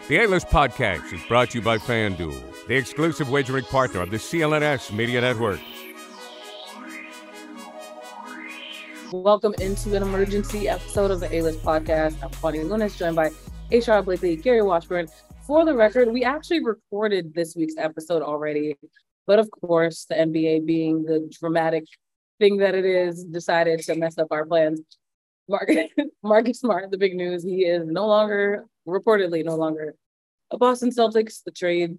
The A-List Podcast is brought to you by FanDuel, the exclusive wagering partner of the CLNS Media Network. Welcome into an emergency episode of the A-List Podcast. I'm Kwani Lunis, joined by Sherrod Blakely, Gary Washburn. For the record, we actually recorded this week's episode already, but of course, the NBA, being the dramatic thing that it is, decided to mess up our plans. Marcus Smart, the big news, he is reportedly no longer a Boston Celtics. The trade,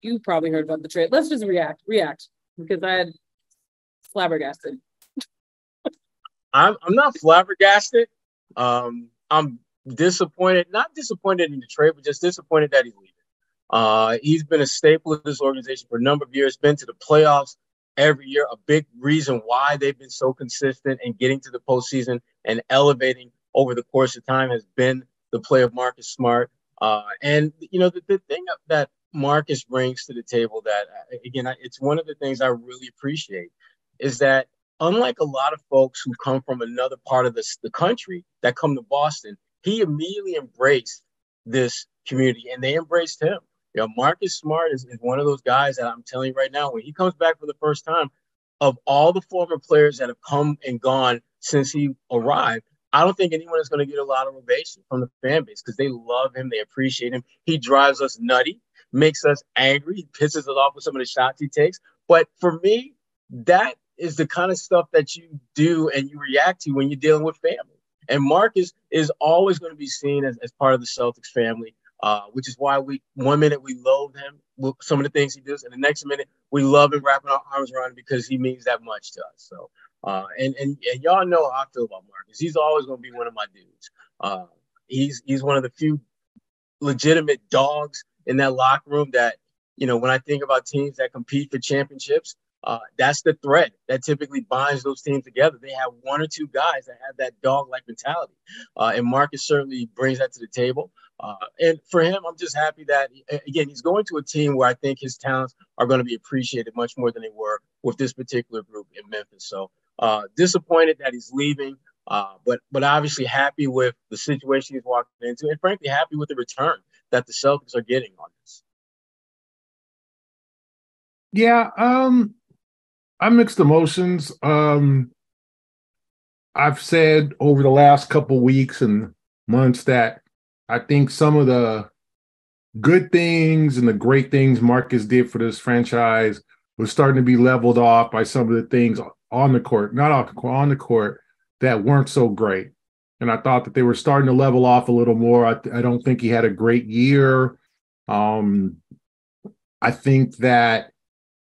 you probably heard about the trade. Let's just react, because I had flabbergasted. I'm not flabbergasted. I'm disappointed, not disappointed in the trade, but just disappointed that he's leaving. He's been a staple of this organization for a number of years, been to the playoffs every year. A big reason why they've been so consistent in getting to the postseason and elevating over the course of time has been the play of Marcus Smart. And, you know, the thing that Marcus brings to the table that, again, it's one of the things I really appreciate is that unlike a lot of folks who come from another part of the country that come to Boston, he immediately embraced this community and they embraced him. You know, Marcus Smart is one of those guys that I'm telling you right now, when he comes back for the first time, of all the former players that have come and gone since he arrived, I don't think anyone is going to get a lot of ovation from the fan base because they love him. They appreciate him. He drives us nutty, makes us angry. He pisses us off with some of the shots he takes. But for me, that is the kind of stuff that you do and you react to when you're dealing with family. And Marcus is always going to be seen as part of the Celtics family, which is why one minute we loathe him, some of the things he does, and the next minute we love him, wrapping our arms around him because he means that much to us. So, and y'all know how I feel about Marcus. He's always going to be one of my dudes. He's one of the few legitimate dogs in that locker room that, you know, when I think about teams that compete for championships, that's the thread that typically binds those teams together. They have one or two guys that have that dog-like mentality. And Marcus certainly brings that to the table. And for him, I'm just happy that, again, he's going to a team where I think his talents are going to be appreciated much more than they were with this particular group in Memphis. So disappointed that he's leaving, but obviously happy with the situation he's walking into and frankly happy with the return that the Celtics are getting on this. Yeah, I'm mixed emotions. I've said over the last couple weeks and months that I think some of the good things and the great things Marcus did for this franchise was starting to be leveled off by some of the things on the court, not off the court, on the court, that weren't so great. And I thought that they were starting to level off a little more. I don't think he had a great year. I think that,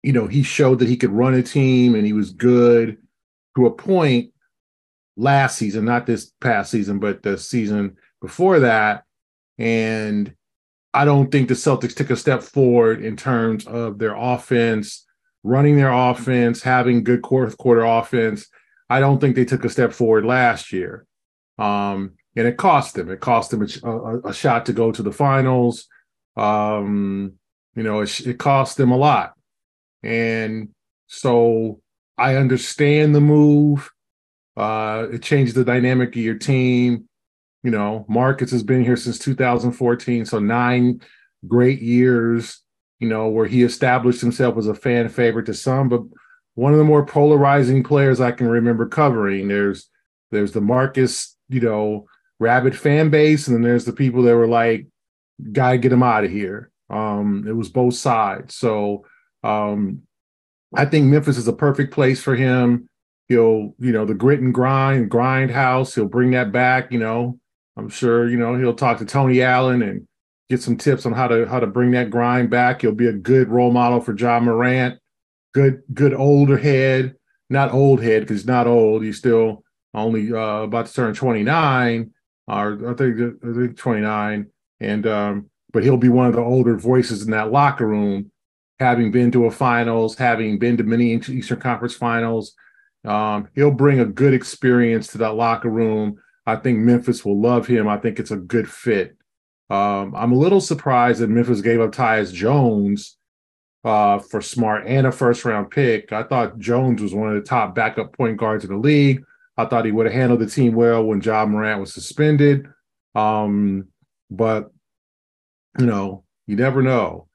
you know, he showed that he could run a team and he was good to a point last season, not this past season, but the season before that. And I don't think the Celtics took a step forward in terms of their offense, running their offense, having good fourth quarter offense. I don't think they took a step forward last year. And it cost them. It cost them a shot to go to the finals. You know, it cost them a lot. And so I understand the move. It changes the dynamic of your team. You know, Marcus has been here since 2014, so 9 great years, you know, where he established himself as a fan favorite to some, but one of the more polarizing players I can remember covering. There's the Marcus, you know, rabid fan base, and then there's the people that were like, gotta get him out of here. It was both sides. So I think Memphis is a perfect place for him. He'll, you know, the grit and grind house, he'll bring that back, you know. I'm sure, you know, he'll talk to Tony Allen and get some tips on how to bring that grind back. He'll be a good role model for Ja Morant. Good older head, not old head because he's not old. He's still only about to turn 29, or I think 29. And but he'll be one of the older voices in that locker room, having been to a finals, having been to many Eastern Conference finals. He'll bring a good experience to that locker room. I think Memphis will love him. I think it's a good fit. I'm a little surprised that Memphis gave up Tyus Jones for Smart and a first-round pick. I thought Jones was one of the top backup point guards in the league. I thought he would have handled the team well when Ja Morant was suspended. But You never know.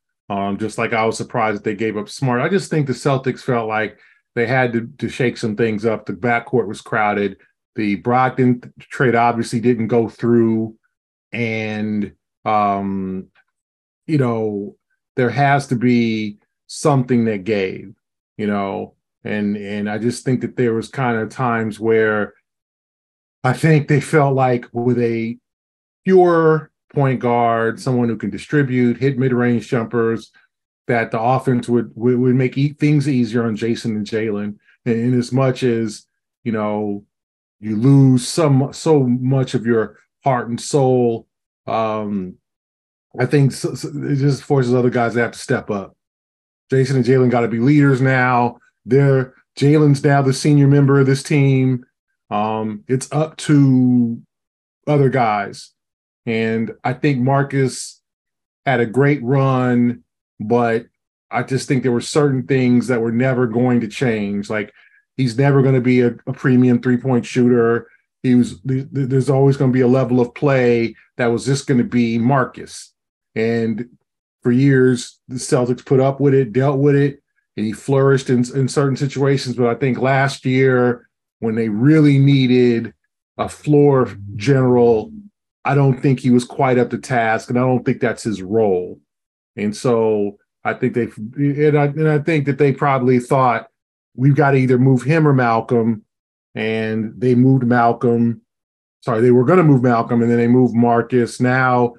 Just like I was surprised that they gave up Smart. I just think the Celtics felt like they had to shake some things up. The backcourt was crowded. The Brogdon trade obviously didn't go through. And, there has to be something that gave, and I just think that there was kind of times where I think they felt like with a pure point guard, someone who can distribute, hit mid-range jumpers, that the offense would make things easier on Jason and Jalen. And in as much as, you lose so much of your heart and soul, I think it just forces other guys to have to step up. Jason and Jalen got to be leaders now. Jalen's now the senior member of this team. It's up to other guys. And I think Marcus had a great run, but I just think there were certain things that were never going to change. Like, he's never going to be a premium three-point shooter. There's always going to be a level of play that was just going to be Marcus. And for years, the Celtics put up with it, dealt with it, and he flourished in certain situations. But I think last year, when they really needed a floor general, I don't think he was quite up to task, and I don't think that's his role. And so I think I think that they probably thought, we've got to either move him or Malcolm, and they moved Malcolm. Sorry, they were going to move Malcolm, and then they moved Marcus. Now,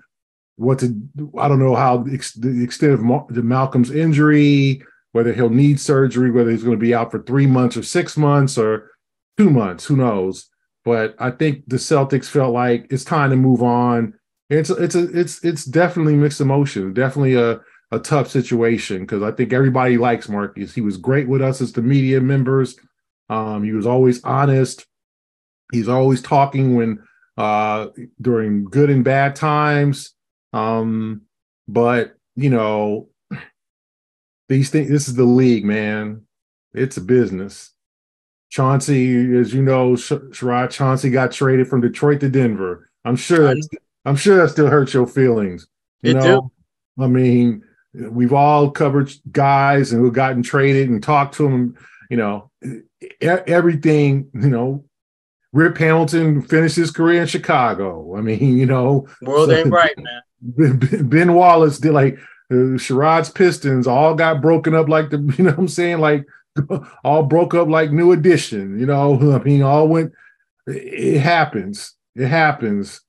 I don't know how the extent of Malcolm's injury, whether he'll need surgery, whether he's going to be out for 3 months or 6 months or 2 months, who knows? But I think the Celtics felt like it's time to move on. It's definitely mixed emotion, definitely a tough situation, because I think everybody likes Marcus. He was great with us as the media members. He was always honest. He's always talking during good and bad times. But these things, this is the league, man. It's a business. Chauncey, as you know, Sherrod, Chauncey got traded from Detroit to Denver. I'm sure that still hurts your feelings. I mean, we've all covered guys and who've gotten traded and talked to them. Everything. Rip Hamilton finished his career in Chicago. I mean, world ain't right, man. Ben Wallace did, like, Sherrod's Pistons all got broken up like like all broke up like New Edition. I mean, all went. It happens. It happens.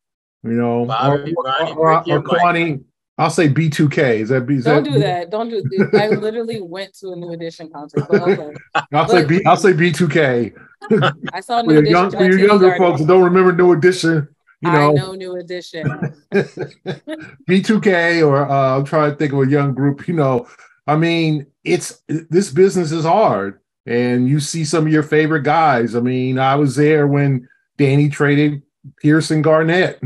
Bobby, or Kwani. I'll say B2K. Don't do that. Don't do. I literally went to a New Edition concert. But okay. I'll say B2K. I saw New Edition. For your younger folks who don't remember New Edition, I know New Edition. B2K, or I'm trying to think of a young group. I mean, this business is hard, and you see some of your favorite guys. I mean, I was there when Danny traded Pierce and Garnett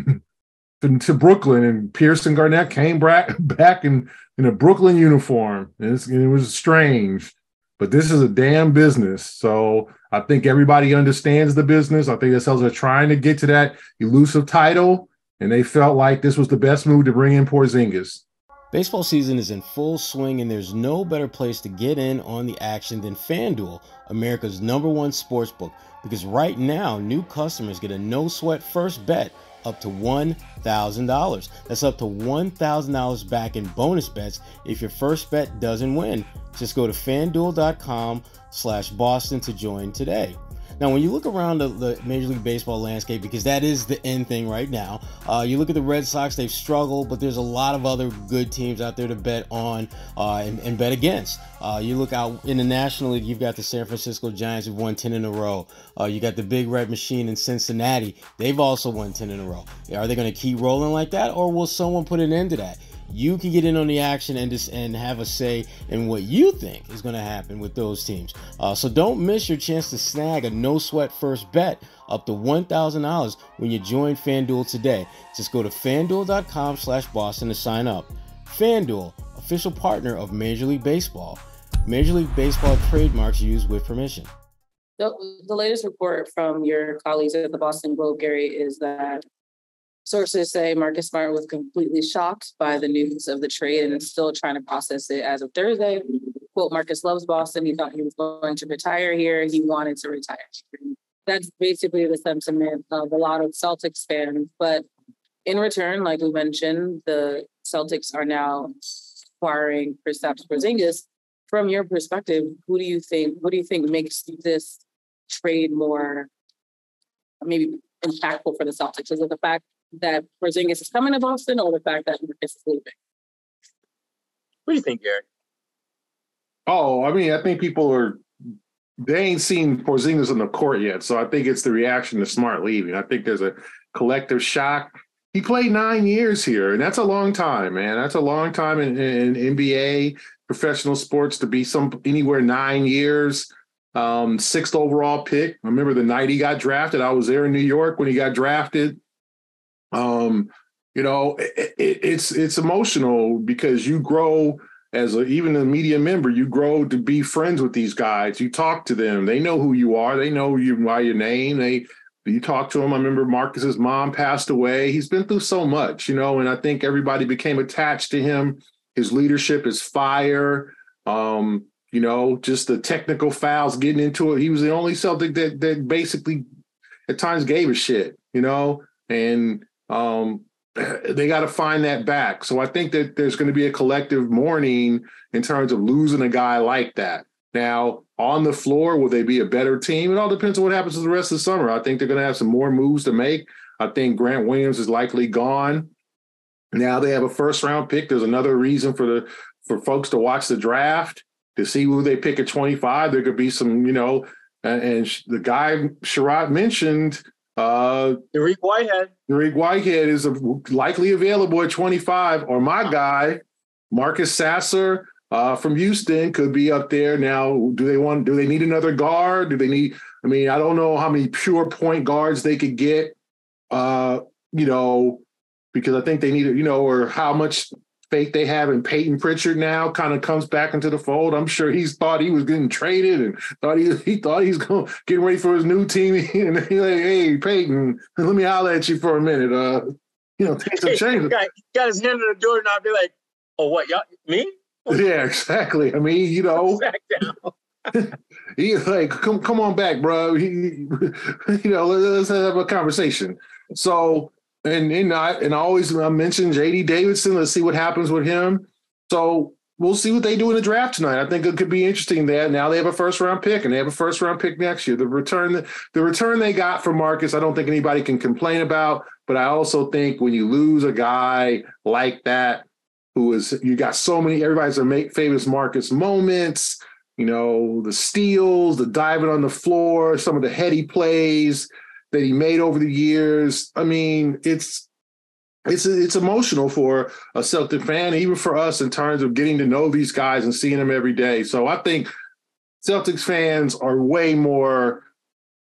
to Brooklyn, and Pierce and Garnett came back in a Brooklyn uniform, and it was strange. But this is a damn business, so I think everybody understands the business. I think the Celtics are trying to get to that elusive title, and they felt like this was the best move to bring in Porzingis. Baseball season is in full swing, and there's no better place to get in on the action than FanDuel, America's #1 sportsbook, because right now, new customers get a no-sweat first bet up to $1,000. That's up to $1,000 back in bonus bets if your first bet doesn't win. Just go to FanDuel.com/Boston to join today. Now, when you look around the Major League Baseball landscape, because that is the end thing right now, you look at the Red Sox, they've struggled, but there's a lot of other good teams out there to bet on and bet against. You look out in the National League, you've got the San Francisco Giants who've won 10 in a row. You got the Big Red Machine in Cincinnati. They've also won 10 in a row. Are they going to keep rolling like that, or will someone put an end to that? You can get in on the action and have a say in what you think is going to happen with those teams. So don't miss your chance to snag a no-sweat first bet up to $1,000 when you join FanDuel today. Just go to FanDuel.com/Boston to sign up. FanDuel, official partner of Major League Baseball. Major League Baseball trademarks used with permission. The latest report from your colleagues at the Boston Globe, Gary, is that Sources say Marcus Smart was completely shocked by the news of the trade and is still trying to process it as of Thursday. Quote, Marcus loves Boston. He thought he was going to retire here. He wanted to retire. That's basically the sentiment of a lot of Celtics fans. But in return, like we mentioned, the Celtics are now acquiring Kristaps Porzingis. From your perspective, what do you think makes this trade more maybe impactful for the Celtics? Is it the fact that Porzingis is coming to Boston or the fact that Marcus is leaving? What do you think, Gary? Oh, I mean, I think they ain't seen Porzingis on the court yet. So I think it's the reaction to Smart leaving. I think there's a collective shock. He played 9 years here, and that's a long time, man. That's a long time in NBA, professional sports, to be anywhere 9 years. 6th overall pick. I remember the night he got drafted. I was there in New York when he got drafted. It's emotional because you grow as even a media member, you grow to be friends with these guys. You talk to them. They know who you are. They know you by your name. You talk to them. I remember Marcus's mom passed away. He's been through so much, and I think everybody became attached to him. His leadership, his fire, just the technical fouls, getting into it. He was the only Celtic that basically at times gave a shit, and they got to find that back. So I think that there's going to be a collective mourning in terms of losing a guy like that. Now, on the floor, will they be a better team? It all depends on what happens to the rest of the summer. I think they're going to have some more moves to make. I think Grant Williams is likely gone. Now they have a first-round pick. There's another reason for folks to watch the draft, to see who they pick at 25. There could be some, and the guy Sherrod mentioned, Dariq Whitehead. Dariq Whitehead is likely available at 25, or my guy, Marcus Sasser from Houston, could be up there. Now, do they need another guard? I don't know how many pure point guards they could get, because I think they need, or how much faith they have in Peyton Pritchard now kind of comes back into the fold. I'm sure he's thought he was getting traded and thought he's going getting ready for his new team. And he's like, hey, Peyton, let me holler at you for a minute. Take some change. Got his hand on the door and I'll be like, oh, what, y'all, me? Yeah, exactly. I mean, Back down. He's like, come on back, bro. Let's have a conversation. So, and I always mention J.D. Davidson. Let's see what happens with him. So we'll see what they do in the draft tonight. I think it could be interesting. Now they have a first-round pick, and they have a first-round pick next year. The return they got from Marcus, I don't think anybody can complain about. But I also think when you lose a guy like that, you got so many, everybody's famous Marcus moments, the steals, the diving on the floor, some of the heady plays that he made over the years. I mean, it's emotional for a Celtic fan, even for us, in terms of getting to know these guys and seeing them every day. So I think Celtics fans are way more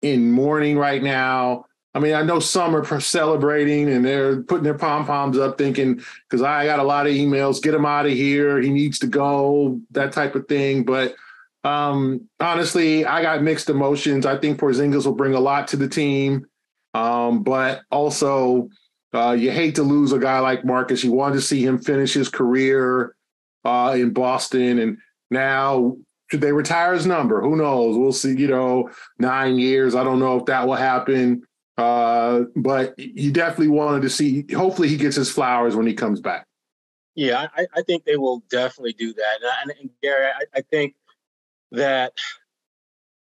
in mourning right now. I mean, I know some are celebrating and they're putting their pom-poms up thinking, because I got a lot of emails, get him out of here, he needs to go, that type of thing. But honestly, I got mixed emotions. I think Porzingis will bring a lot to the team. But also, you hate to lose a guy like Marcus. You want to see him finish his career in Boston. And now, should they retire his number? Who knows? We'll see, 9 years. I don't know if that will happen. But you definitely wanted to see, hopefully he gets his flowers when he comes back. Yeah, I think they will definitely do that. And Gary, I think that,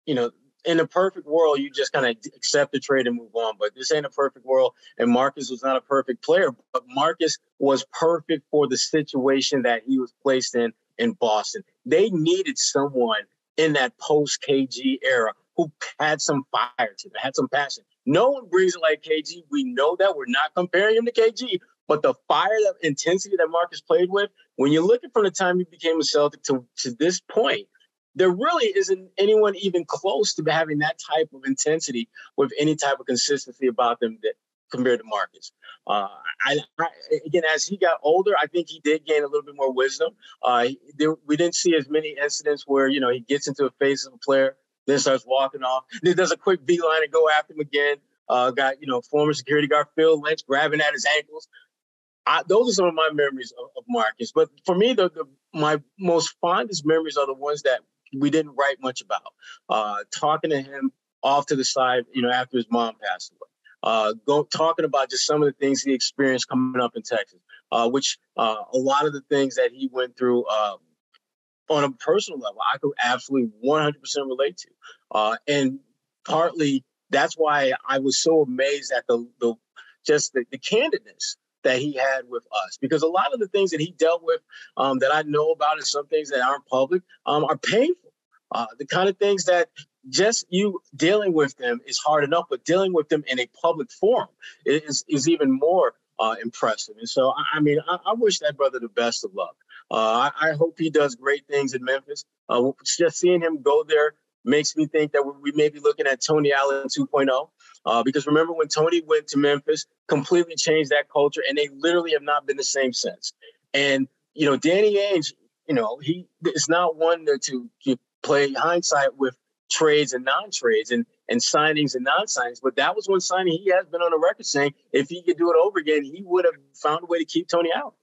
in a perfect world, you just kind of accept the trade and move on. But this ain't a perfect world. And Marcus was not a perfect player, but Marcus was perfect for the situation that he was placed in Boston. They needed someone in that post-KG era who had some fire to them, had some passion. No one brings it like KG. We know that. We're not comparing him to KG. But the fire, the intensity that Marcus played with, when you're looking from the time he became a Celtic to this point, there really isn't anyone even close to having that type of intensity with any type of consistency about them that compared to Marcus. Again, as he got older, I think he did gain a little bit more wisdom. We didn't see as many incidents where, he gets into a face of a player, then starts walking off, then does a quick beeline and go after him again. got, former security guard Phil Lynch grabbing at his ankles. Those are some of my memories of Marcus. But for me, my most fondest memories are the ones that we didn't write much about. Talking to him off to the side, after his mom passed away. Talking about just some of the things he experienced coming up in Texas, which a lot of the things that he went through on a personal level, I could absolutely 100% relate to. And partly that's why I was so amazed at the candidness that he had with us, because a lot of the things that he dealt with that I know about and some things that aren't public are painful. The kind of things that just you dealing with them is hard enough, but dealing with them in a public forum is even more impressive. And so, I wish that brother the best of luck. I hope he does great things in Memphis. Just seeing him go there makes me think that we may be looking at Tony Allen 2.0. Because remember when Tony went to Memphis, completely changed that culture, and they literally have not been the same since. And, Danny Ainge, he is not one to play hindsight with trades and non-trades and signings and non-signings. But that was one signing he has been on the record saying if he could do it over again, he would have found a way to keep Tony out.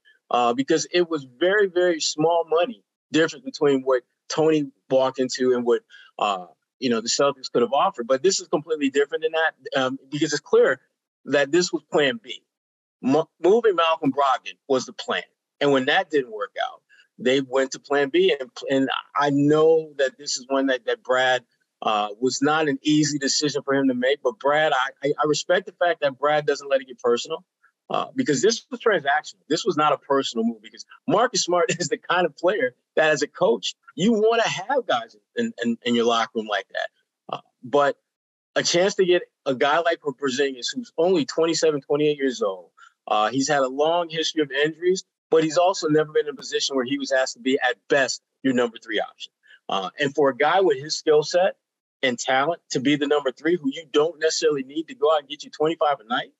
Because it was very, very small money difference between what Tony walked into and what the Celtics could have offered. But this is completely different than that because it's clear that this was plan B. Moving Malcolm Brogdon was the plan. And when that didn't work out, they went to plan B. And I know that this is one that Brad was not an easy decision for him to make. But Brad, I respect the fact that Brad doesn't let it get personal. Because this was transactional. This was not a personal move because Marcus Smart is the kind of player that as a coach, you want to have guys in your locker room like that. But a chance to get a guy like Porzingis, who's only 27, 28 years old. He's had a long history of injuries, but he's also never been in a position where he was asked to be at best your number 3 option. And for a guy with his skill set and talent to be the number 3, who you don't necessarily need to go out and get you 25 a night,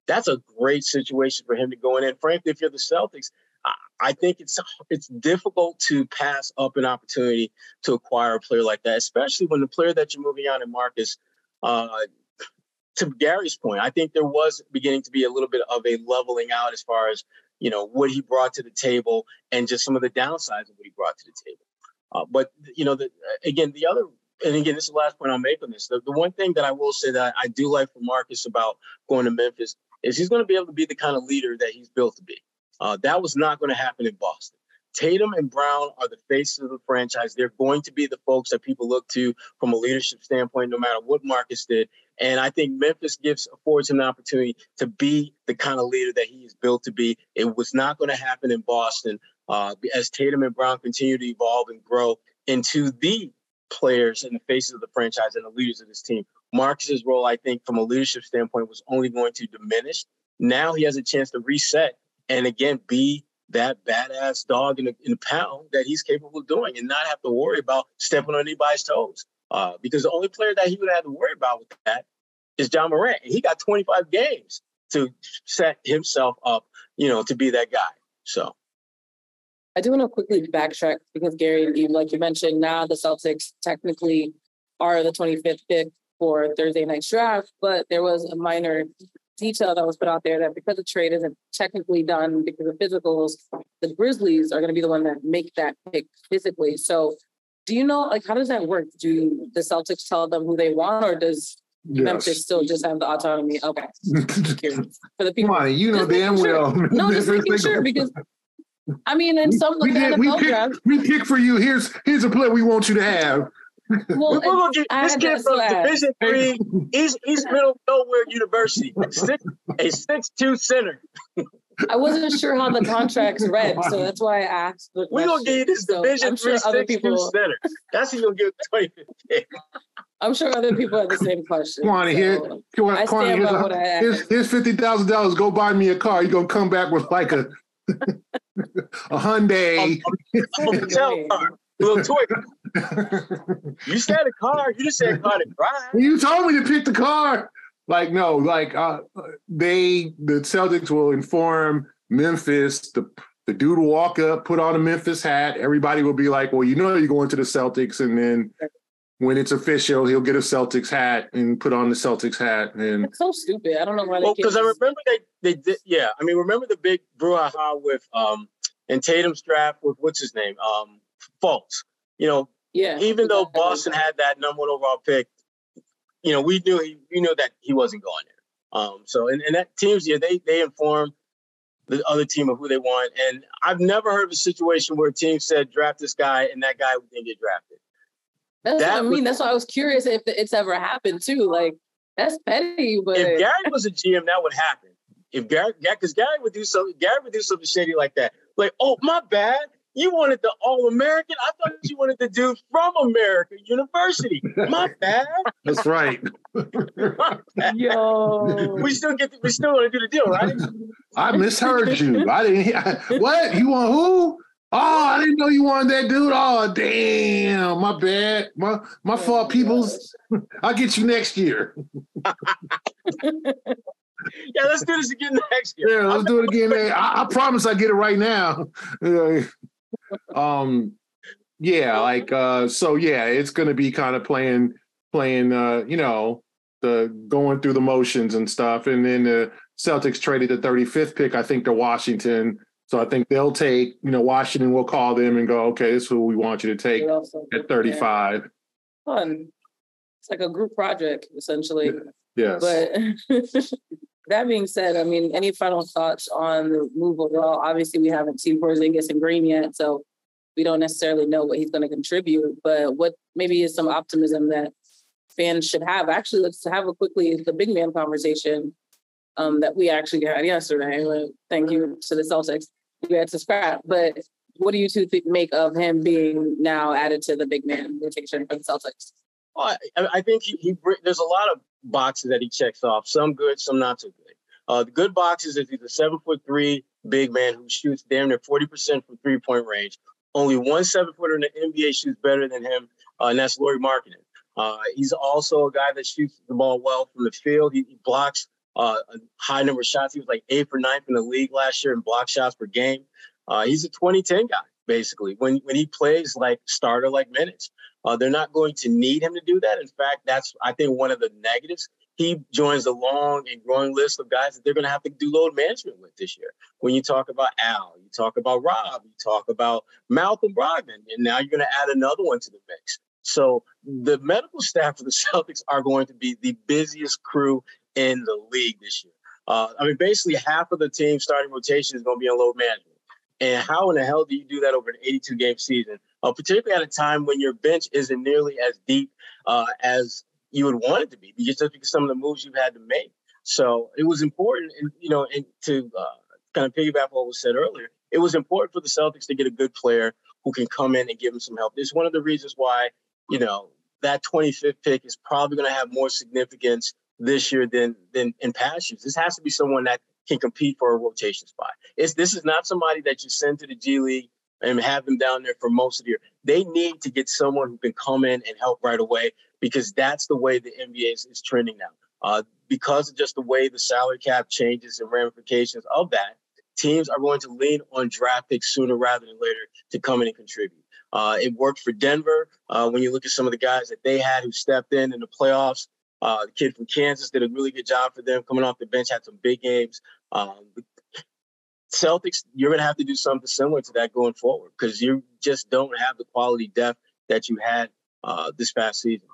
that's a great situation for him to go in. And frankly, if you're the Celtics, I think it's difficult to pass up an opportunity to acquire a player like that, especially when the player that you're moving on in Marcus, to Gary's point, I think there was beginning to be a little bit of a leveling out as far as, what he brought to the table and just some of the downsides of what he brought to the table. But this is the last point I'll make on this. The one thing that I will say that I do like for Marcus about going to Memphis is he's going to be able to be the kind of leader that he's built to be. That was not going to happen in Boston. Tatum and Brown are the faces of the franchise. They're going to be the folks that people look to from a leadership standpoint, no matter what Marcus did. And I think Memphis affords him an opportunity to be the kind of leader that he is built to be. It was not going to happen in Boston as Tatum and Brown continue to evolve and grow into the players and the faces of the franchise and the leaders of this team. Marcus's role, I think, from a leadership standpoint, was only going to diminish. Now he has a chance to reset and, again, be that badass dog in the pound that he's capable of doing and not have to worry about stepping on anybody's toes. Because the only player that he would have to worry about with that is John Morant. And he got 25 games to set himself up, to be that guy. So I do want to quickly backtrack because, Gary, like you mentioned, now the Celtics technically are the 25th pick for Thursday night's draft, but there was a minor detail that was put out there that because the trade isn't technically done because of physicals, the Grizzlies are going to be the one that make that pick physically. So do you know, how does that work? Do the Celtics tell them who they want, or does Memphis still just have the autonomy? Okay. For the people, Come on, damn well. No, just making sure because in some of the NFL drafts, we pick for you. Here's a player we want you to have. Well, this kid from Division III, East Middle Nowhere University, a 6'2" center. I wasn't sure how the contracts read, so that's why I asked. We're going to give you this Division III 6'2" center. That's who you're going to get 25th pick. I'm sure other people have the same question. Kwani, here's $50,000. Go buy me a car. You're going to come back with like a Hyundai. A hotel car. Little toy. You said a car. You just said a car to drive. You told me to pick the car. The Celtics will inform Memphis. The dude will walk up, put on a Memphis hat. Everybody will be like, well, you're going to the Celtics. And then when it's official, he'll get a Celtics hat and put on the Celtics hat. And it's so stupid. I don't know why. Well, because I remember they did. Yeah, I mean, remember the big brouhaha with and Tatum's draft with what's his name, Fultz. You know, yeah. Even though Boston had that number 1 overall pick, you know, we knew that he wasn't going there. So and that teams, yeah, they informed the other team of who they want. And I've never heard of a situation where a team said draft this guy and that guy didn't get drafted. That's what I mean. That's why I was curious if it's ever happened too. Like, that's petty. But if Gary was a GM, that would happen. If Gary, because Gary would do something shady like that. Like, oh, my bad. You wanted the All-American? I thought you wanted the dude from American University. My bad. That's right. Yo, we still want to do the deal, right? I misheard you. I didn't. What? You want who? Oh, I didn't know you wanted that dude. Oh, damn. My bad. My fault, peoples. I'll get you next year. Yeah, let's do this again next year. Yeah, let's do it again. I promise I get it right now. Yeah, like so yeah, it's gonna be kind of playing you know, the going through the motions and stuff. And then the Celtics traded the 35th pick, I think, to Washington. So I think they'll take, you know, Washington will call them and go, okay, this is who we want you to take at 35. Yeah. Fun. It's like a group project, essentially. Yes. But that being said, I mean, any final thoughts on the move overall? Obviously, we haven't seen Porzingis in green yet, so we don't necessarily know what he's going to contribute. But what maybe is some optimism that fans should have? Actually, let's have the big man conversation that we actually had yesterday. Thank you to the Celtics. We had to scrap. But what do you two make of him being now added to the big man rotation for the Celtics? Well, I think there's a lot of boxes that he checks off. Some good, some not so good. The good boxes is he's a 7'3" big man who shoots damn near 40% from 3-point range. Only one 7-footer in the NBA shoots better than him, and that's Lauri Markkanen. He's also a guy that shoots the ball well from the field. He blocks a high number of shots. He was like 8th or 9th in the league last year in block shots per game. He's a 20-10 guy, basically. When he plays like starter-like minutes. They're not going to need him to do that. In fact, that's, I think, one of the negatives. He joins a long and growing list of guys that they're going to have to do load management with this year. When you talk about Al, you talk about Rob, you talk about Malcolm Brogdon, and now you're going to add another one to the mix. So the medical staff for the Celtics are going to be the busiest crew in the league this year. I mean, basically half of the team starting rotation is going to be on load management. And how in the hell do you do that over an 82-game season, particularly at a time when your bench isn't nearly as deep as you would want it to be, just because some of the moves you've had to make. So it was important, and to kind of piggyback what was said earlier, it was important for the Celtics to get a good player who can come in and give them some help. It's one of the reasons why, that 25th pick is probably going to have more significance this year than in past years. This has to be someone that can compete for a rotation spot. This is not somebody that you send to the G League and have them down there for most of the year. They need to get someone who can come in and help right away, because that's the way the NBA is trending now. Because of just the way the salary cap changes and ramifications of that, teams are going to lean on draft picks sooner rather than later to come in and contribute. It worked for Denver. When you look at some of the guys that they had who stepped in the playoffs, the kid from Kansas did a really good job for them coming off the bench, had some big games. Celtics, you're going to have to do something similar to that going forward, because you just don't have the quality depth that you had this past season.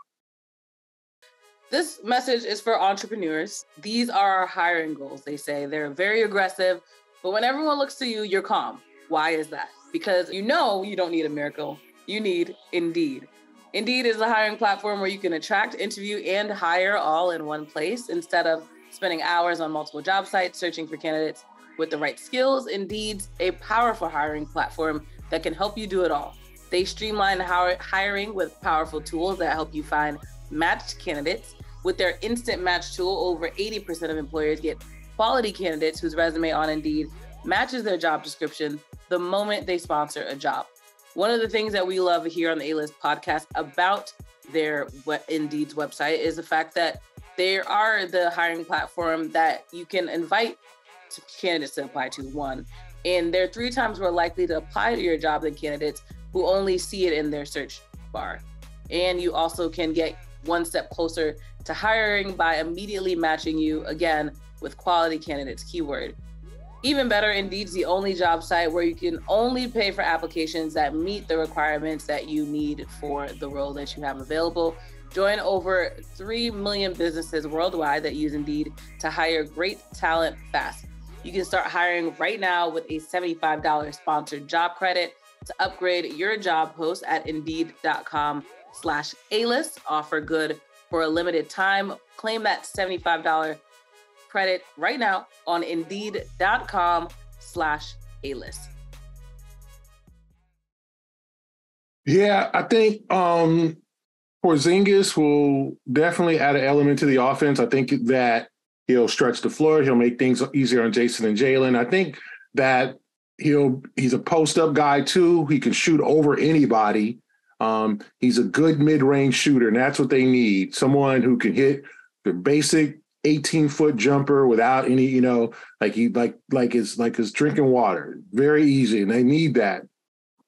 This message is for entrepreneurs. These are our hiring goals, they say. They're very aggressive, but when everyone looks to you, you're calm. Why is that? Because you don't need a miracle. You need Indeed. Indeed is a hiring platform where you can attract, interview, and hire all in one place. Instead of spending hours on multiple job sites searching for candidates with the right skills, Indeed's a powerful hiring platform that can help you do it all. They streamline hiring with powerful tools that help you find matched candidates. With their instant match tool, over 80% of employers get quality candidates whose resume on Indeed matches their job description the moment they sponsor a job. One of the things that we love here on the A-List podcast about their Indeed's website is the fact that they are the hiring platform that you can invite candidates to apply to, one. And they're 3 times more likely to apply to your job than candidates who only see it in their search bar. And you also can get one step closer to hiring by immediately matching you, again, with quality candidates keyword. Even better, Indeed's the only job site where you can only pay for applications that meet the requirements that you need for the role that you have available. Join over 3 million businesses worldwide that use Indeed to hire great talent fast. You can start hiring right now with a $75 sponsored job credit to upgrade your job post at Indeed.com/A-list. Offer good for a limited time. Claim that $75 credit right now on Indeed.com/A-list. Yeah, I think Porzingis will definitely add an element to the offense. I think that he'll stretch the floor. He'll make things easier on Jason and Jalen. I think that he's a post-up guy too. He can shoot over anybody. He's a good mid-range shooter, and that's what they need. Someone who can hit the basic 18-foot jumper without any, like it's drinking water. Very easy, and they need that.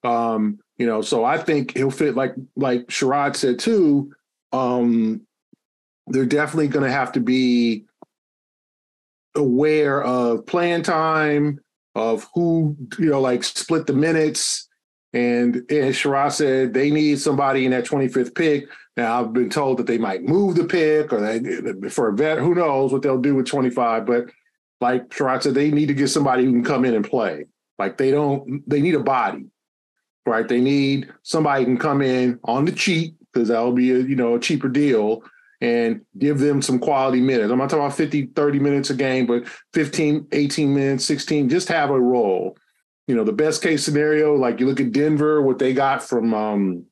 So I think he'll fit like Sherrod said too. They're definitely going to have to be aware of playing time, of who, split the minutes. And as Sherrod said, they need somebody in that 25th pick. Now, I've been told that they might move the pick or for a vet, who knows what they'll do with 25. But like Sherrod said, they need to get somebody who can come in and play. Like they need a body, right? They need somebody who can come in on the cheap, because that'll be a cheaper deal, and give them some quality minutes. I'm not talking about 50, 30 minutes a game, but 15, 18 minutes, 16, just have a role. The best case scenario, like you look at Denver, what they got from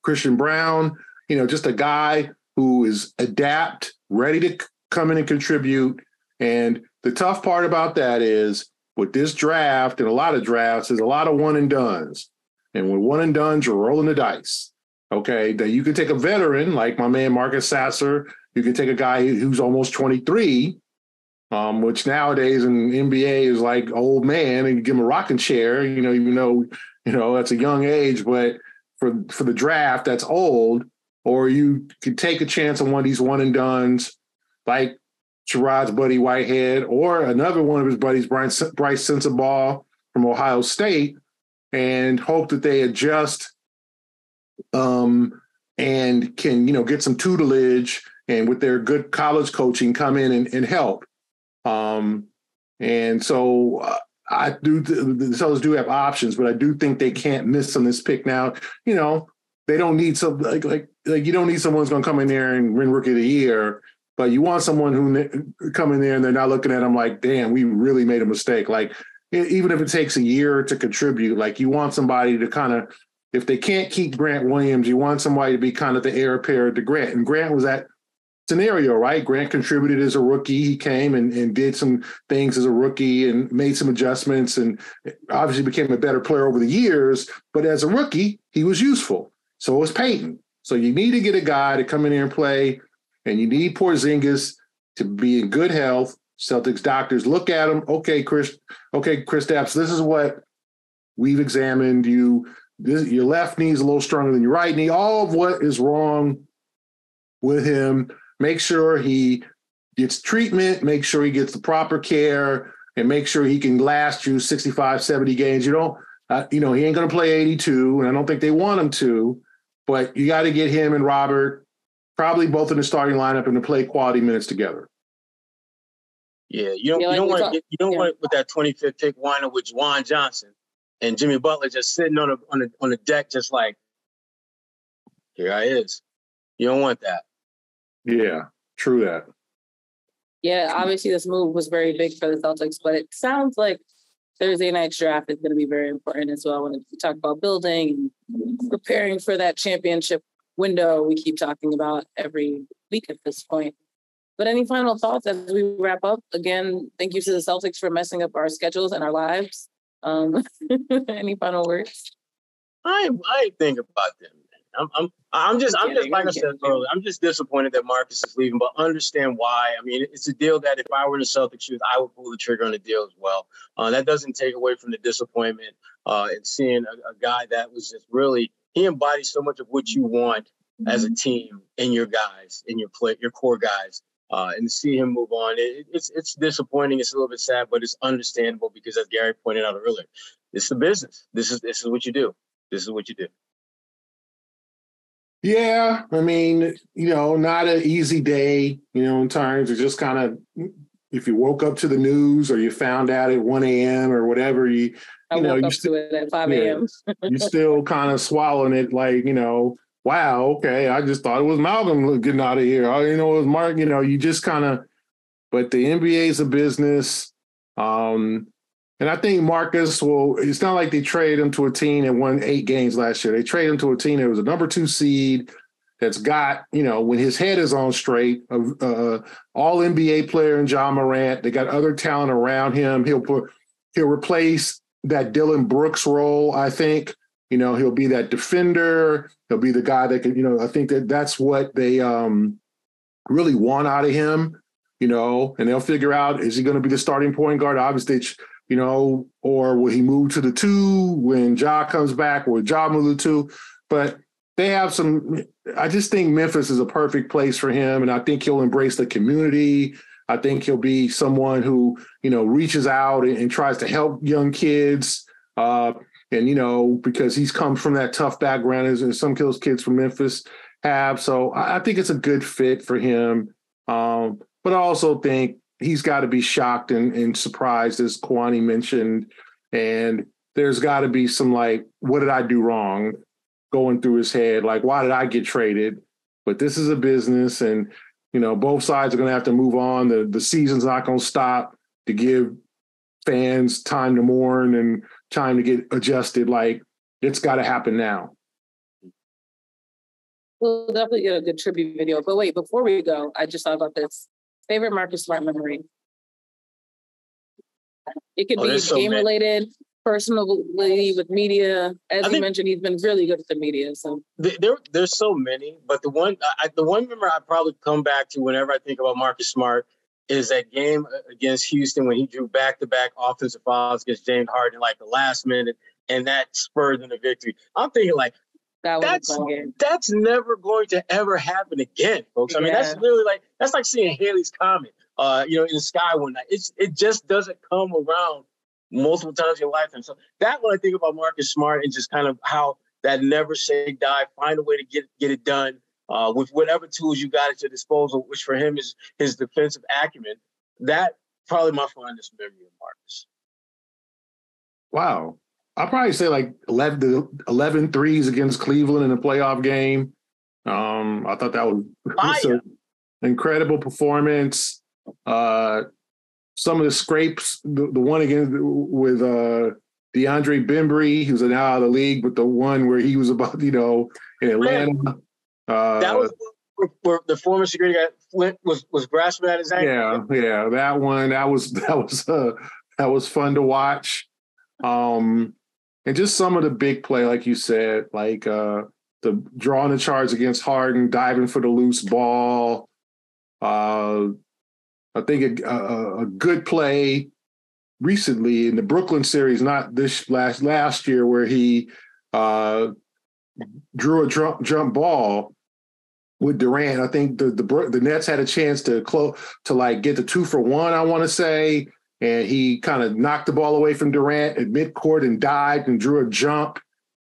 Christian Brown, just a guy who is adapt, ready to come in and contribute. And the tough part about that is with this draft and a lot of drafts, there's a lot of one and dones. And with one and dones, you're rolling the dice. Okay, that you can take a veteran like my man Marcus Sasser. You can take a guy who's almost 23, which nowadays in NBA is like old man, and you give him a rocking chair, even though, that's a young age, but for the draft, that's old. Or you could take a chance on one of these one and dones, like Sherrod's buddy Whitehead, or another one of his buddies, Bryce Sensabaugh from Ohio State, and hope that they adjust and can, get some tutelage, and with their good college coaching come in and help. And so I do, the Celtics do have options, but I do think they can't miss on this pick. Now, they don't need some like you don't need someone who's going to come in there and win Rookie of the Year, but you want someone who come in there and they're not looking at them like, damn, we really made a mistake. Like, even if it takes a year to contribute, like you want somebody to kind of, if they can't keep Grant Williams, you want somebody to be kind of the heir apparent to Grant. And Grant was that scenario, right? Grant contributed as a rookie. He came and did some things as a rookie and made some adjustments, and obviously became a better player over the years. But as a rookie, he was useful. So was Peyton. So you need to get a guy to come in here and play, and you need Porzingis to be in good health. Celtics doctors look at him. Okay, Kristaps, this is what we've examined. Your left knee is a little stronger than your right knee. All of what is wrong with him. Make sure he gets treatment, make sure he gets the proper care, and make sure he can last you 65, 70 games. He ain't going to play 82, and I don't think they want him to, but you got to get him and Robert probably both in the starting lineup and to play quality minutes together. Yeah, you don't want to with that 25th pick wind up with Juwan Johnson and Jimmy Butler just sitting on the deck, just like, here I is. You don't want that. Yeah, true that. Yeah, obviously this move was very big for the Celtics, but it sounds like Thursday night's draft is going to be very important as well. When we talk about building and preparing for that championship window, we keep talking about every week at this point. But any final thoughts as we wrap up? Again, thank you to the Celtics for messing up our schedules and our lives. Any final words? I ain't think about them. I'm just like I said earlier, I'm just disappointed that Marcus is leaving, but understand why. I mean, it's a deal that if I were in the Celtics shoes, I would pull the trigger on the deal as well. That doesn't take away from the disappointment and seeing a guy that was just really, he embodies so much of what you want as a team in your guys, in your core guys. And to see him move on, it's disappointing. It's a little bit sad, but it's understandable because, as Gary pointed out earlier, this is the business. This is what you do. This is what you do. Yeah, I mean, not an easy day, in terms of just kind of, if you woke up to the news or you found out at 1 a.m. or whatever, I woke up to it at 5 a.m. You still kind of swallowing it like, wow, okay, I just thought it was Malcolm getting out of here. It was Mark, you just kind of, but the NBA is a business. And I think Marcus it's not like they traded him to a team that won 8 games last year. They traded him to a team that was a number 2 seed that's got, when his head is on straight, all NBA player in John Morant. They got other talent around him. He'll replace that Dylan Brooks role, I think. He'll be that defender. He'll be the guy that can, I think that's what they really want out of him, and they'll figure out, is he going to be the starting point guard? Obviously, or will he move to the 2 when Ja comes back, or will Ja move to the 2? But they have I just think Memphis is a perfect place for him. And I think he'll embrace the community. I think he'll be someone who, reaches out and tries to help young kids. And, because he's come from that tough background as some of those kids from Memphis have. So I think it's a good fit for him. But I also think he's got to be shocked and surprised, as Kwani mentioned. And there's got to be some, what did I do wrong going through his head? Why did I get traded? But this is a business, and, both sides are going to have to move on. The season's not going to stop to give fans time to mourn and time to get adjusted. It's got to happen now. We'll definitely get a good tribute video. But wait, before we go, I just thought about this. Favorite Marcus Smart memory? It could be game-related, personally with media. As you mentioned, he's been really good with the media. So there's so many, but the one memory I probably come back to whenever I think about Marcus Smart is that game against Houston when he drew back-to-back offensive fouls against James Harden the last minute, and that spurred in the victory. I'm thinking that's never going to ever happen again, folks. I mean, that's really that's like seeing Halley's Comet, in the sky one night. It just doesn't come around multiple times in your lifetime. So that when I think about Marcus Smart and just kind of how that never say die, find a way to get it done with whatever tools you got at your disposal, which for him is his defensive acumen. That probably my fondest memory of Marcus. Wow. I'll probably say 11 threes against Cleveland in a playoff game. I thought that was an incredible performance. Some of the scrapes, the one against with DeAndre Bembry, who's now out of the league, but the one where he was about, in Atlanta. That was where the former security guy Flint was grasping at his ankle. Yeah, that one. That was fun to watch. And just some of the big play, like you said, the drawing the charge against Harden, diving for the loose ball. I think a good play recently in the Brooklyn series, not this last year, where he drew a jump ball with Durant. I think the Nets had a chance to get the 2 for 1, I want to say. And he kind of knocked the ball away from Durant at midcourt and dived and drew a jump,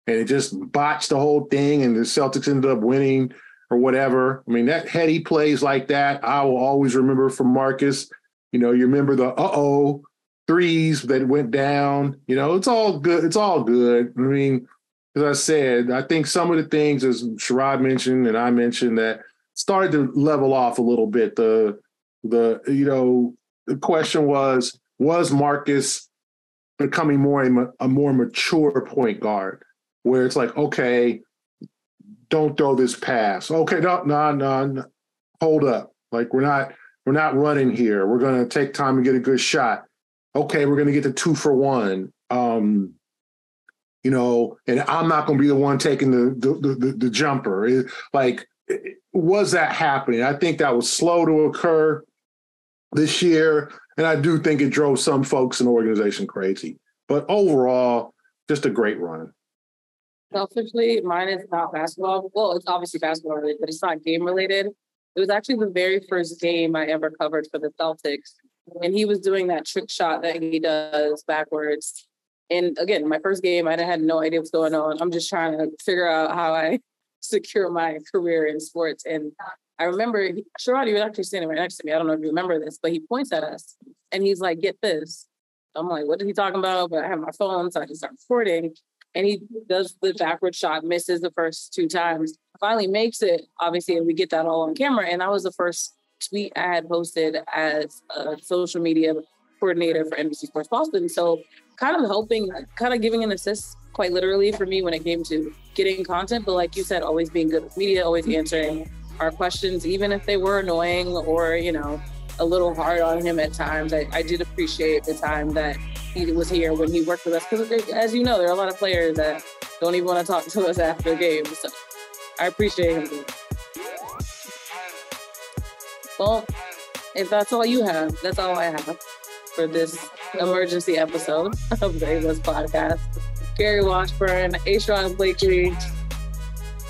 and it just botched the whole thing, and the Celtics ended up winning or whatever. I mean, that heady plays like that, I will always remember from Marcus. You remember the threes that went down. It's all good. It's all good. I mean, as I said, I think some of the things, as Sherrod mentioned and I mentioned, that started to level off a little bit. The question was Marcus becoming a more mature point guard, where it's okay, don't throw this pass. Okay, no, hold up. We're not running here. We're going to take time and get a good shot. Okay, we're going to get the 2 for 1. And I'm not going to be the one taking the jumper. Was that happening? I think that was slow to occur this year, and I do think it drove some folks in the organization crazy. But overall, just a great run. Selfishly, mine is not basketball. Well, it's obviously basketball related, but it's not game related. It was actually the very first game I ever covered for the Celtics. And he was doing that trick shot that he does backwards. And again, my first game, I had no idea what's going on. I'm just trying to figure out how I secure my career in sports. And I remember, Sherrod, you were actually standing right next to me. I don't know if you remember this, but he points at us and he's like, get this. I'm like, what is he talking about? But I have my phone, so I can start recording. And he does the backward shot, misses the first 2 times, finally makes it, obviously, and we get that all on camera. And that was the first tweet I had posted as a social media coordinator for NBC Sports Boston. So kind of helping, kind of giving an assist quite literally for me when it came to getting content. But like you said, always being good with media, always answering our questions, even if they were annoying or, you know, a little hard on him at times. I did appreciate the time that he was here when he worked with us. Because as you know, there are a lot of players that don't even want to talk to us after games. So I appreciate him. Well, if that's all you have, that's all I have for this emergency episode of the A-List podcast. Gary Washburn, Sherrod Blakely.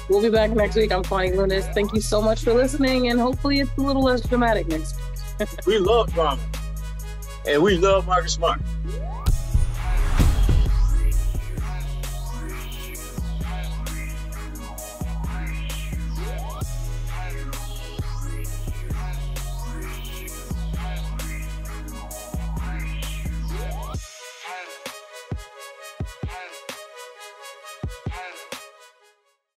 We'll be back next week. I'm Kwani Lunis. Thank you so much for listening, and hopefully it's a little less dramatic next week. We love drama, and we love Marcus Smart.